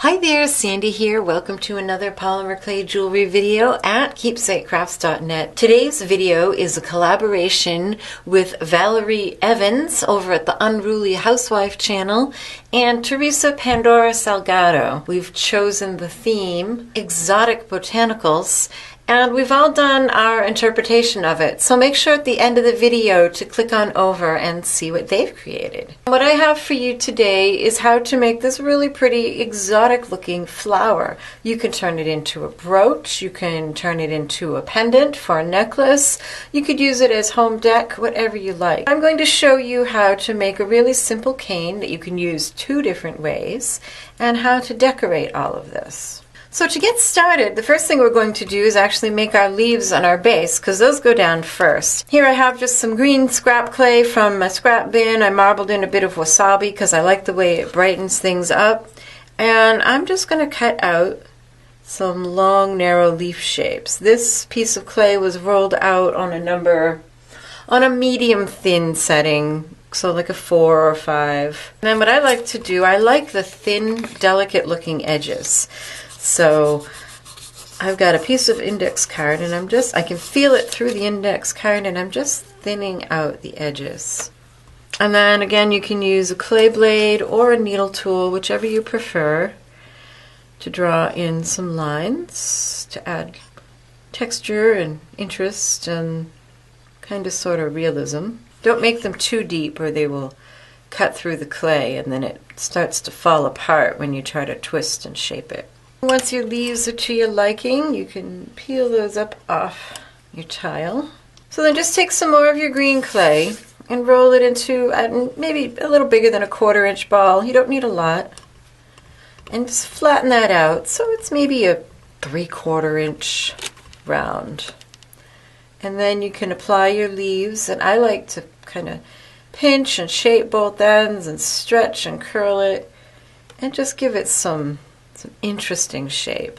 Hi there, Sandy here. Welcome to another polymer clay jewelry video at keepsakecrafts.net. Today's video is a collaboration with Valerie Evans over at the Unruly Housewife channel and Teresa Pandora Salgado. We've chosen the theme Exotic Botanicals, and we've all done our interpretation of it. So make sure at the end of the video to click on over and see what they've created. What I have for you today is how to make this really pretty exotic looking flower. You can turn it into a brooch, you can turn it into a pendant for a necklace, you could use it as home dec, whatever you like. I'm going to show you how to make a really simple cane that you can use two different ways and how to decorate all of this. So to get started, the first thing we're going to do is actually make our leaves on our base, because those go down first. Here I have just some green scrap clay from my scrap bin. I marbled in a bit of wasabi because I like the way it brightens things up. And I'm just going to cut out some long, narrow leaf shapes. This piece of clay was rolled out on a medium thin setting, so like a 4 or 5. And then what I like to do, I like the thin, delicate looking edges. So I've got a piece of index card and I can feel it through the index card, and I'm just thinning out the edges. And then again, you can use a clay blade or a needle tool, whichever you prefer, to draw in some lines to add texture and interest and kind of sort of realism. Don't make them too deep or they will cut through the clay and then it starts to fall apart when you try to twist and shape it. Once your leaves are to your liking, you can peel those up off your tile. So then just take some more of your green clay and roll it into maybe a little bigger than a 1/4 inch ball. You don't need a lot. And just flatten that out so it's maybe a 3/4 inch round. And then you can apply your leaves, and I like to kind of pinch and shape both ends and stretch and curl it and just give it some interesting shape.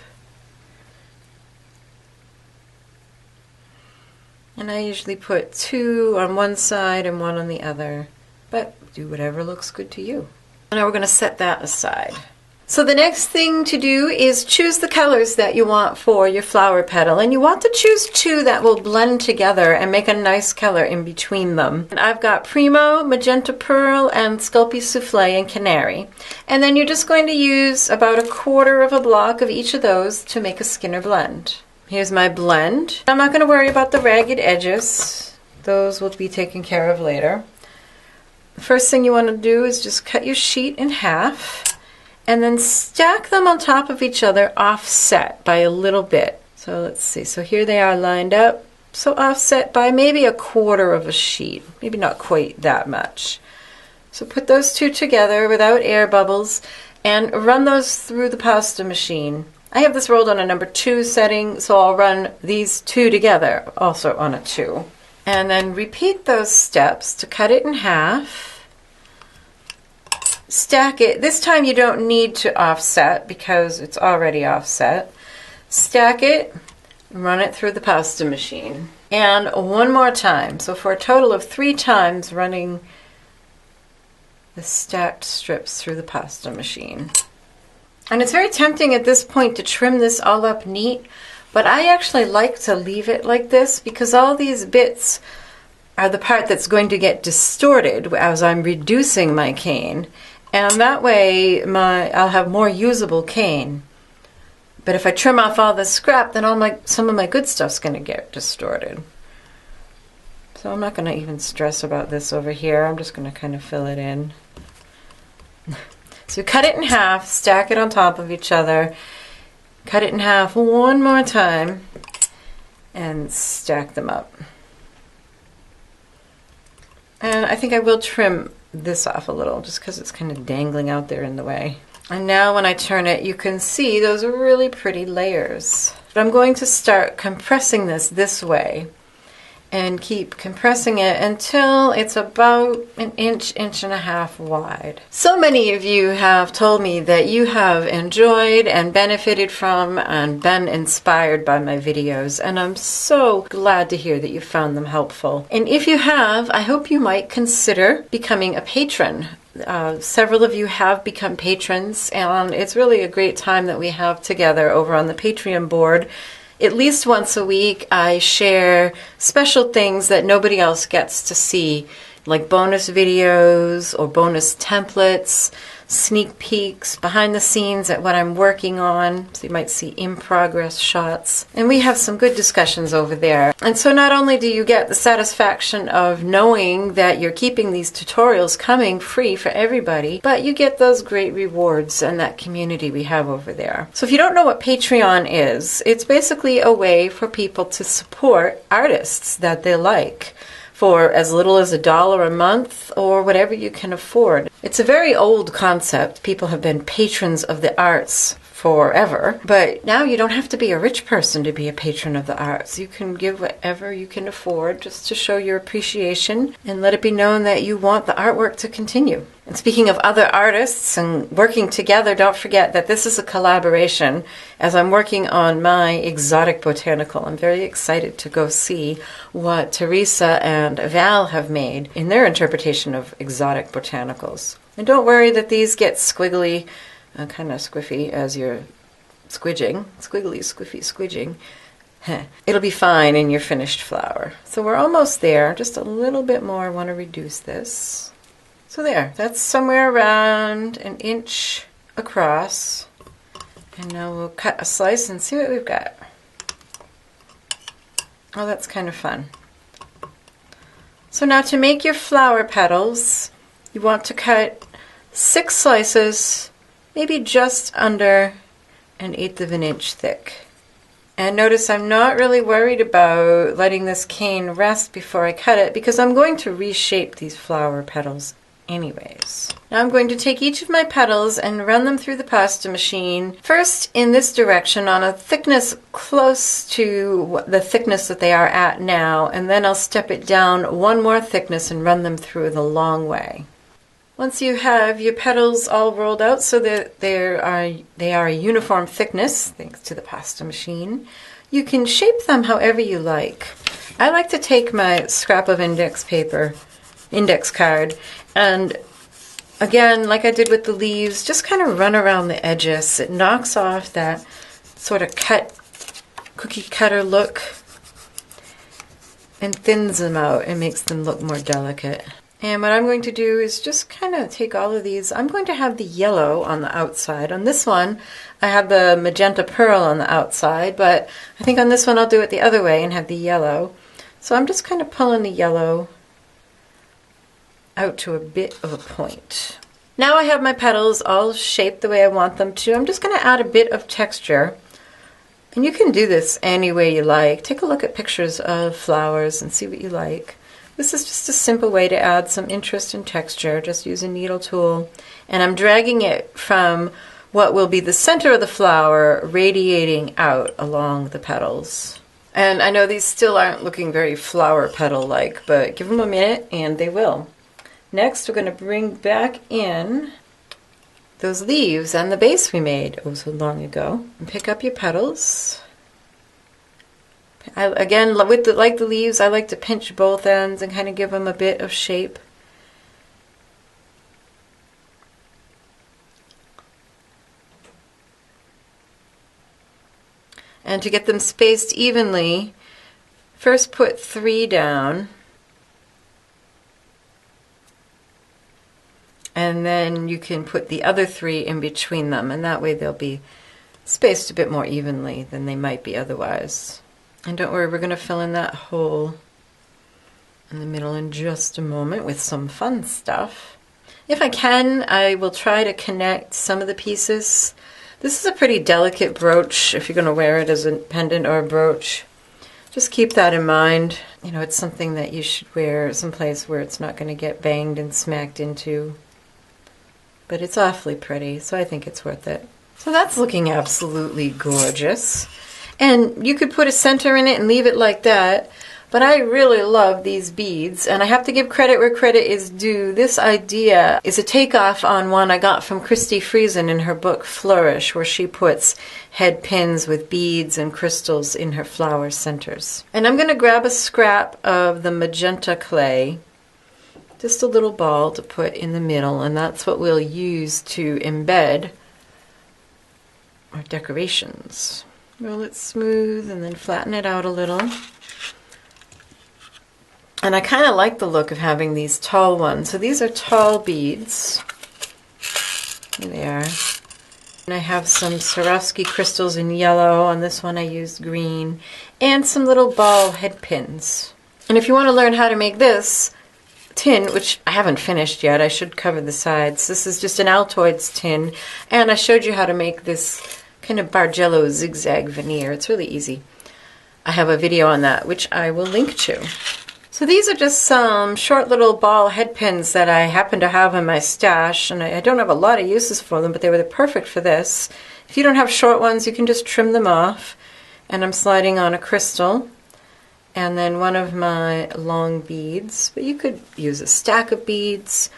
And I usually put 2 on one side and 1 on the other, but do whatever looks good to you. And now we're going to set that aside. So the next thing to do is choose the colors that you want for your flower petal, and you want to choose 2 that will blend together and make a nice color in between them. And I've got Primo, Magenta Pearl, and Sculpty Soufflé and Canary. And then you're just going to use about a 1/4 of a block of each of those to make a Skinner blend. Here's my blend. I'm not going to worry about the ragged edges. Those will be taken care of later. The first thing you want to do is just cut your sheet in half and then stack them on top of each other, offset by a little bit. So let's see, so here they are lined up, so offset by maybe a 1/4 of a sheet, maybe not quite that much. So put those 2 together without air bubbles and run those through the pasta machine. I have this rolled on a number 2 setting, so I'll run these 2 together also on a 2. And then repeat those steps to cut it in half. Stack it. This time you don't need to offset because it's already offset. Stack it, run it through the pasta machine. And one more time. So for a total of 3 times running the stacked strips through the pasta machine. And it's very tempting at this point to trim this all up neat, but I actually like to leave it like this because all these bits are the part that's going to get distorted as I'm reducing my cane. And that way I'll have more usable cane. But if I trim off all the scrap, then some of my good stuff's going to get distorted. So I'm not going to even stress about this over here. I'm just going to kind of fill it in. So cut it in half, stack it on top of each other, cut it in half one more time, and stack them up. And I think I will trim this off a little just because it's kind of dangling out there in the way. And now when I turn it, you can see those are really pretty layers. But I'm going to start compressing this way. and keep compressing it until it's about an inch, inch and a half wide. So many of you have told me that you have enjoyed and benefited from and been inspired by my videos, and I'm so glad to hear that you found them helpful. And if you have, I hope you might consider becoming a patron. Several of you have become patrons, and it's really a great time that we have together over on the Patreon board. At least once a week, I share special things that nobody else gets to see, like bonus videos or bonus templates, sneak peeks, behind the scenes at what I'm working on. So you might see in progress shots. And we have some good discussions over there. And so not only do you get the satisfaction of knowing that you're keeping these tutorials coming free for everybody, but you get those great rewards and that community we have over there. So if you don't know what Patreon is, it's basically a way for people to support artists that they like, for as little as $1 a month or whatever you can afford. It's a very old concept. People have been patrons of the arts forever, but now you don't have to be a rich person to be a patron of the arts. You can give whatever you can afford just to show your appreciation and let it be known that you want the artwork to continue. And speaking of other artists and working together, don't forget that this is a collaboration. As I'm working on my exotic botanical, I'm very excited to go see what Teresa and Val have made in their interpretation of exotic botanicals. And don't worry that these get squiggly, kind of squiffy as you're squidging. Squiggly, squiffy, squidging. It'll be fine in your finished flower. So we're almost there. Just a little bit more. I want to reduce this. So there, that's somewhere around an inch across. And now we'll cut a slice and see what we've got. Oh, that's kind of fun. So now to make your flower petals, you want to cut 6 slices, maybe just under 1/8 of an inch thick. And notice I'm not really worried about letting this cane rest before I cut it, because I'm going to reshape these flower petals anyways. Now I'm going to take each of my petals and run them through the pasta machine, first in this direction on a thickness close to the thickness that they are at now, and then I'll step it down one more thickness and run them through the long way. Once you have your petals all rolled out so that they are a uniform thickness, thanks to the pasta machine, you can shape them however you like. I like to take my scrap of index card, and again, like I did with the leaves, just kind of run around the edges. It knocks off that sort of cookie cutter look and thins them out and makes them look more delicate. And what I'm going to do is just kind of take all of these. I'm going to have the yellow on the outside. On this one, I have the magenta pearl on the outside, but I think on this one I'll do it the other way and have the yellow. So I'm just kind of pulling the yellow out to a bit of a point. Now I have my petals all shaped the way I want them to. I'm just going to add a bit of texture. And you can do this any way you like. Take a look at pictures of flowers and see what you like. This is just a simple way to add some interest and texture. Just use a needle tool. And I'm dragging it from what will be the center of the flower, radiating out along the petals. And I know these still aren't looking very flower petal-like, but give them a minute and they will. Next, we're going to bring back in those leaves and the base we made oh so long ago. And pick up your petals. Again, like the leaves, I like to pinch both ends and kind of give them a bit of shape. And to get them spaced evenly, first put 3 down. And then you can put the other 3 in between them, and that way they'll be spaced a bit more evenly than they might be otherwise. And don't worry, we're going to fill in that hole in the middle in just a moment with some fun stuff. If I can, I will try to connect some of the pieces. This is a pretty delicate brooch if you're going to wear it as a pendant or a brooch. Just keep that in mind. You know, it's something that you should wear someplace where it's not going to get banged and smacked into. But it's awfully pretty, so I think it's worth it. So that's looking absolutely gorgeous. And you could put a center in it and leave it like that, But I really love these beads, and I have to give credit where credit is due. This idea is a takeoff on one I got from Christy Friesen in her book Flourish, where she puts head pins with beads and crystals in her flower centers. And I'm going to grab a scrap of the magenta clay, just a little ball to put in the middle, and that's what we'll use to embed our decorations. Roll it smooth and then flatten it out a little. And I kind of like the look of having these tall ones. So these are tall beads. Here they are. And I have some Swarovski crystals in yellow. On this one I used green. And some little ball head pins. And if you want to learn how to make this tin, which I haven't finished yet, I should cover the sides. This is just an Altoids tin. And I showed you how to make this kind of Bargello zigzag veneer. It's really easy. I have a video on that, which I will link to. So these are just some short little ball head pins that I happen to have in my stash, and I don't have a lot of uses for them, but they were perfect for this. If you don't have short ones, you can just trim them off. And I'm sliding on a crystal, and then one of my long beads, but you could use a stack of beads.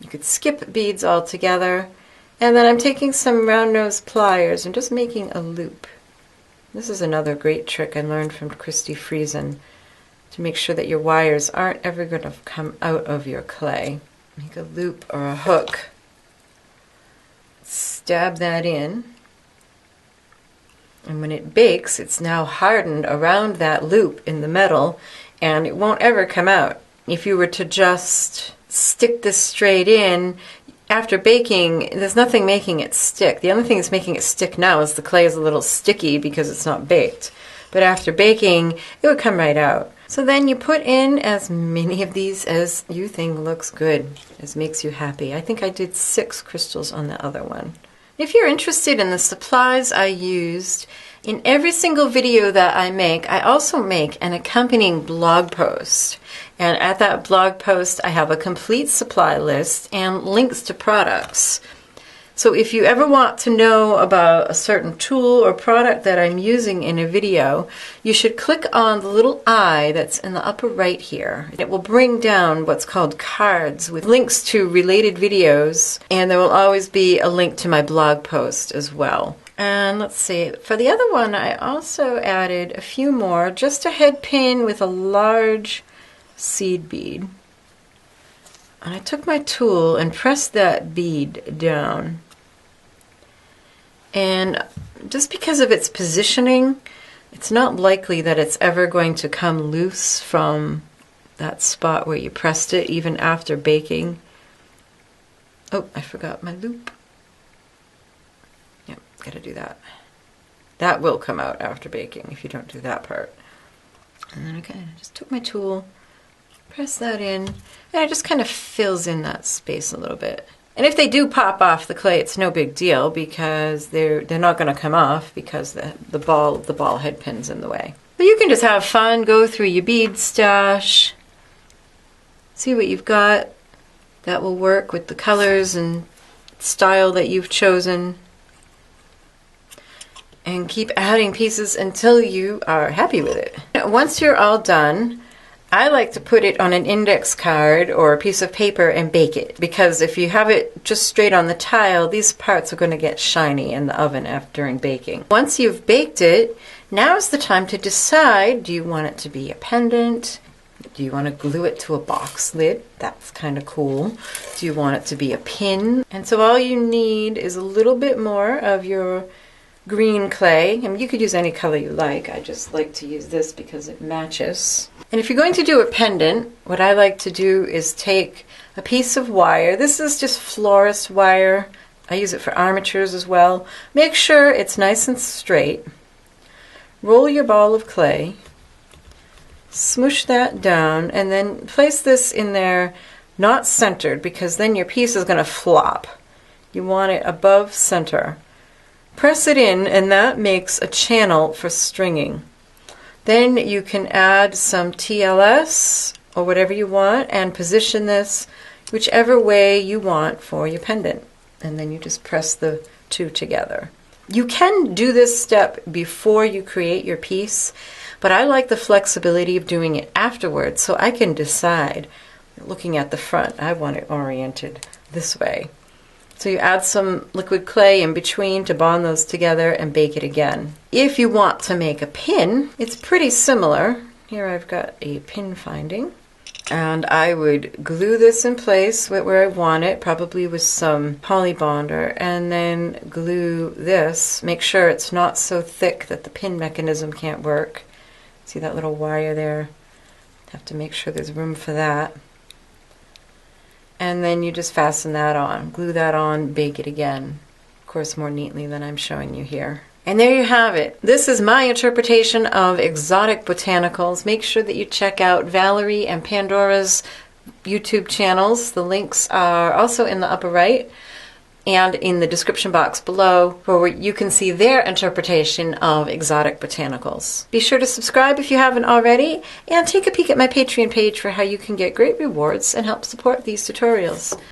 You could skip beads altogether. And then I'm taking some round nose pliers and just making a loop. This is another great trick I learned from Christy Friesen, to make sure that your wires aren't ever going to come out of your clay. Make a loop or a hook. Stab that in. And when it bakes, it's now hardened around that loop in the metal, and it won't ever come out. If you were to just stick this straight in, after baking, there's nothing making it stick. The only thing that's making it stick now is the clay is a little sticky because it's not baked. But after baking, it would come right out. So then you put in as many of these as you think looks good, as makes you happy. I think I did 6 crystals on the other one. If you're interested in the supplies I used, in every single video that I make, I also make an accompanying blog post. And at that blog post, I have a complete supply list and links to products. So if you ever want to know about a certain tool or product that I'm using in a video, you should click on the little eye that's in the upper right here. It will bring down what's called cards with links to related videos, and there will always be a link to my blog post as well. And let's see, for the other one I also added a few more, just a head pin with a large seed bead. And I took my tool and pressed that bead down. And just because of its positioning, it's not likely that it's ever going to come loose from that spot where you pressed it, even after baking. Oh, I forgot my loop. Yep, gotta do that. That will come out after baking if you don't do that part. And then again, I just took my tool, press that in, and it just kind of fills in that space a little bit. And if they do pop off the clay, it's no big deal because they're not going to come off because the ball head pin's in the way. But you can just have fun, go through your bead stash, see what you've got that will work with the colors and style that you've chosen, and keep adding pieces until you are happy with it. Once you're all done, I like to put it on an index card or a piece of paper and bake it, because if you have it just straight on the tile, these parts are going to get shiny in the oven during baking. Once you've baked it, now is the time to decide, do you want it to be a pendant? Do you want to glue it to a box lid? That's kind of cool. Do you want it to be a pin? And so all you need is a little bit more of your green clay. I mean, you could use any color you like. I just like to use this because it matches. And if you're going to do a pendant, what I like to do is take a piece of wire. This is just florist wire. I use it for armatures as well. Make sure it's nice and straight. Roll your ball of clay. Smoosh that down and then place this in there, not centered, because then your piece is going to flop. You want it above center. Press it in, and that makes a channel for stringing. Then you can add some TLS or whatever you want and position this whichever way you want for your pendant. And then you just press the two together. You can do this step before you create your piece, but I like the flexibility of doing it afterwards, so I can decide, looking at the front, I want it oriented this way. So you add some liquid clay in between to bond those together and bake it again. If you want to make a pin, it's pretty similar. Here I've got a pin finding. And I would glue this in place where I want it, probably with some poly bonder, and then glue this. Make sure it's not so thick that the pin mechanism can't work. See that little wire there? Have to make sure there's room for that. And then you just fasten that on, glue that on, bake it again. Of course, more neatly than I'm showing you here. And there you have it. This is my interpretation of exotic botanicals. Make sure that you check out Valerie and Pandora's YouTube channels. The links are also in the upper right and in the description box below, where you can see their interpretation of exotic botanicals. Be sure to subscribe if you haven't already, and take a peek at my Patreon page for how you can get great rewards and help support these tutorials.